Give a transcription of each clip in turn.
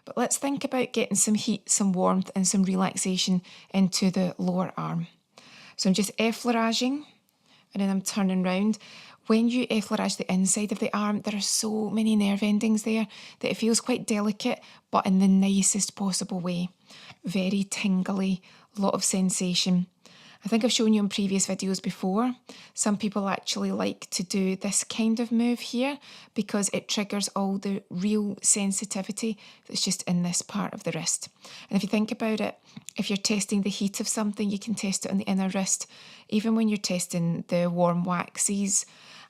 But let's think about getting some heat, some warmth and some relaxation into the lower arm. So I'm just effleuraging and then I'm turning round. When you effleurage the inside of the arm, there are so many nerve endings there that it feels quite delicate, but in the nicest possible way. Very tingly, a lot of sensation. I think I've shown you in previous videos before. Some people actually like to do this kind of move here because it triggers all the real sensitivity that's just in this part of the wrist. And if you think about it, if you're testing the heat of something, you can test it on the inner wrist. Even when you're testing the warm waxes,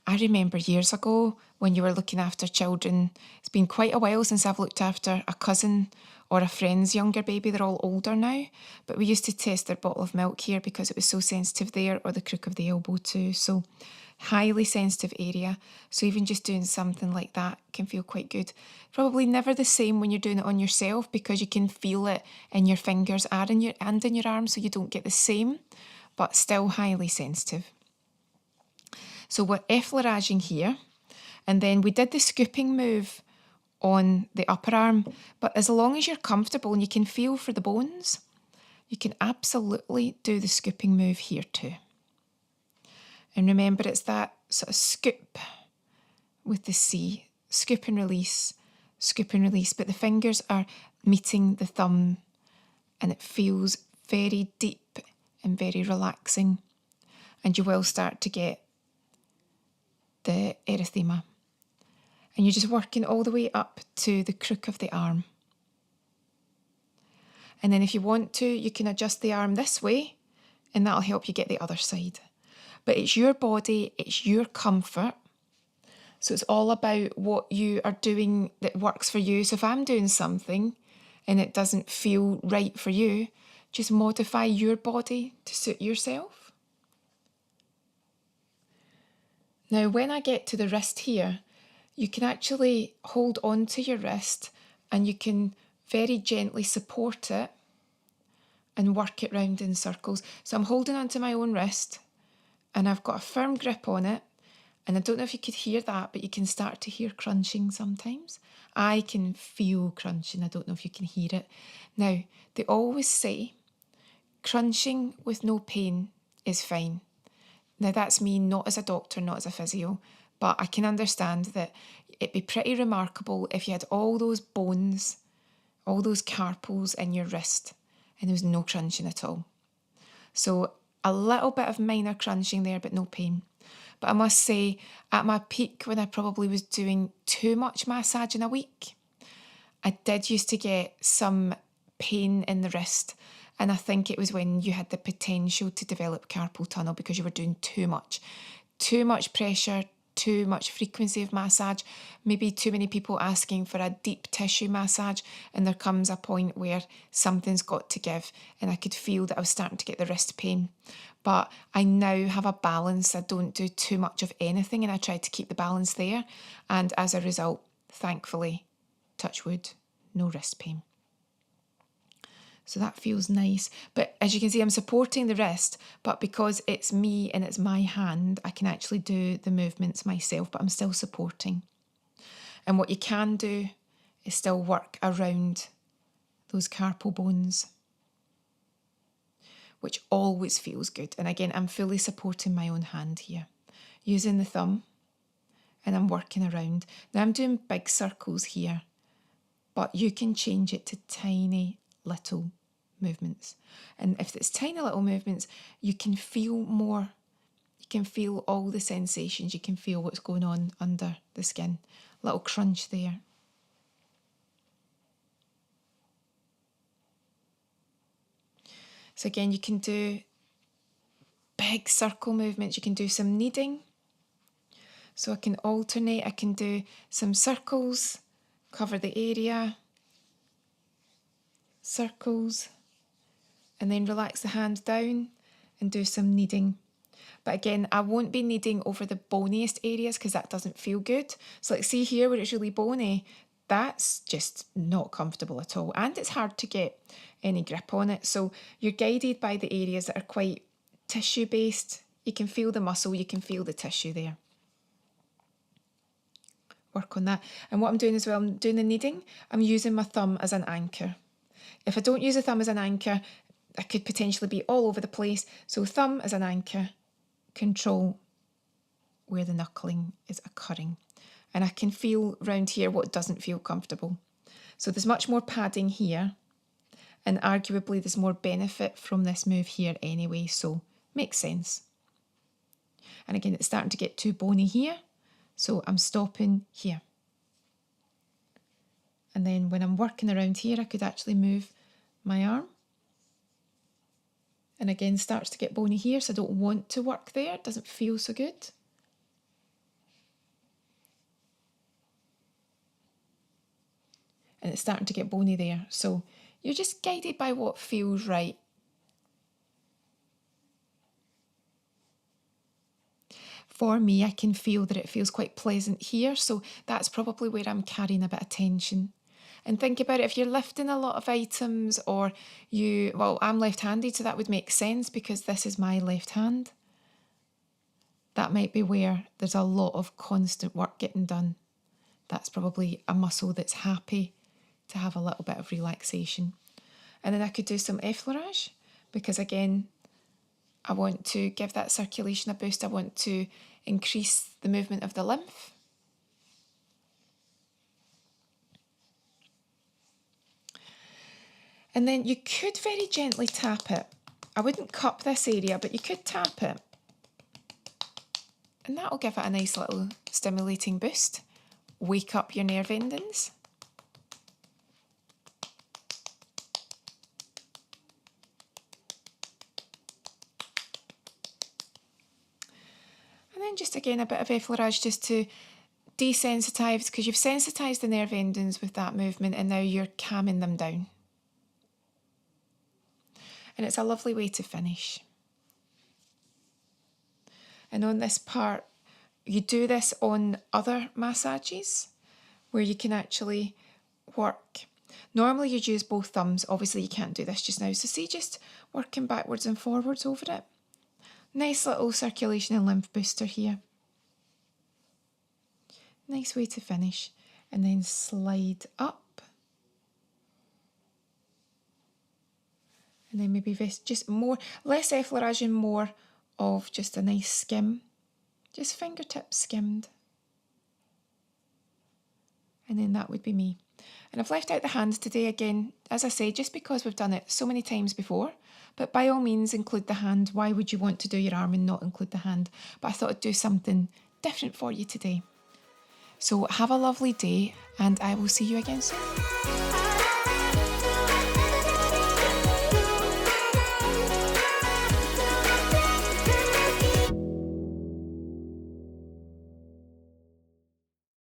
I remember years ago when you were looking after children, it's been quite a while since I've looked after a cousin or a friend's younger baby. They're all older now, but we used to test their bottle of milk here because it was so sensitive there, or the crook of the elbow too. So highly sensitive area. So even just doing something like that can feel quite good. Probably never the same when you're doing it on yourself because you can feel it in your fingers and in your arm, so you don't get the same, but still highly sensitive. So we're effleuraging here, and then we did the scooping move on the upper arm, but as long as you're comfortable and you can feel for the bones, you can absolutely do the scooping move here too. And remember, it's that sort of scoop with the C, scoop and release, but the fingers are meeting the thumb and it feels very deep and very relaxing, and you will start to get the erythema. And you're just working all the way up to the crook of the arm. And then if you want to, you can adjust the arm this way and that'll help you get the other side. But it's your body, it's your comfort. So it's all about what you are doing that works for you. So if I'm doing something and it doesn't feel right for you, just modify your body to suit yourself. Now, when I get to the wrist here, you can actually hold on to your wrist and you can very gently support it and work it round in circles. So I'm holding onto my own wrist and I've got a firm grip on it. And I don't know if you could hear that, but you can start to hear crunching sometimes. I can feel crunching. I don't know if you can hear it. Now, they always say crunching with no pain is fine. Now, that's me not as a doctor, not as a physio, but I can understand that it'd be pretty remarkable if you had all those bones, all those carpals in your wrist, and there was no crunching at all. So a little bit of minor crunching there, but no pain. But I must say, at my peak, when I probably was doing too much massage in a week, I did used to get some pain in the wrist. And I think it was when you had the potential to develop carpal tunnel because you were doing too much pressure, too much frequency of massage, maybe too many people asking for a deep tissue massage, and there comes a point where something's got to give, and I could feel that I was starting to get the wrist pain. But I now have a balance. I don't do too much of anything, and I try to keep the balance there, and as a result, thankfully, touch wood, no wrist pain. So that feels nice. But as you can see, I'm supporting the wrist, but because it's me and it's my hand, I can actually do the movements myself, but I'm still supporting. And what you can do is still work around those carpal bones, which always feels good. And again, I'm fully supporting my own hand here, using the thumb, and I'm working around. Now I'm doing big circles here, but you can change it to tiny little movements. And if it's tiny little movements, you can feel more. You can feel all the sensations. You can feel what's going on under the skin. Little crunch there. So again, you can do big circle movements. You can do some kneading. So I can alternate. I can do some circles, cover the area, circles, and then relax the hand down and do some kneading. But again, I won't be kneading over the boniest areas because that doesn't feel good. So like see here where it's really bony, that's just not comfortable at all. And it's hard to get any grip on it. So you're guided by the areas that are quite tissue based. You can feel the muscle, you can feel the tissue there. work on that. And what I'm doing as well, I'm doing the kneading, I'm using my thumb as an anchor. If I don't use a thumb as an anchor, I could potentially be all over the place. So thumb as an anchor, control where the knuckling is occurring. And I can feel round here what doesn't feel comfortable. So there's much more padding here, and arguably there's more benefit from this move here anyway, so makes sense. And again, it's starting to get too bony here, so I'm stopping here. And then when I'm working around here, I could actually move my arm. And again, starts to get bony here, so I don't want to work there. It doesn't feel so good. And it's starting to get bony there. So you're just guided by what feels right. For me, I can feel that it feels quite pleasant here. So that's probably where I'm carrying a bit of tension. And think about it, if you're lifting a lot of items or I'm left-handed, so that would make sense because this is my left hand. That might be where there's a lot of constant work getting done. That's probably a muscle that's happy to have a little bit of relaxation. And then I could do some effleurage because again, I want to give that circulation a boost. I want to increase the movement of the lymph. And then you could very gently tap it. I wouldn't cup this area, but you could tap it. And that'll give it a nice little stimulating boost. Wake up your nerve endings. And then just again a bit of effleurage just to desensitize, because you've sensitized the nerve endings with that movement and now you're calming them down. And it's a lovely way to finish. And on this part, you do this on other massages where you can actually work. Normally you'd use both thumbs. Obviously you can't do this just now. So see, just working backwards and forwards over it. Nice little circulation and lymph booster here. Nice way to finish. And then slide up. And then maybe just more, less effleurage and more of just a nice skim. Just fingertips skimmed. And then that would be me. And I've left out the hand today again, as I say, just because we've done it so many times before. But by all means, include the hand. Why would you want to do your arm and not include the hand? But I thought I'd do something different for you today. So have a lovely day, and I will see you again soon.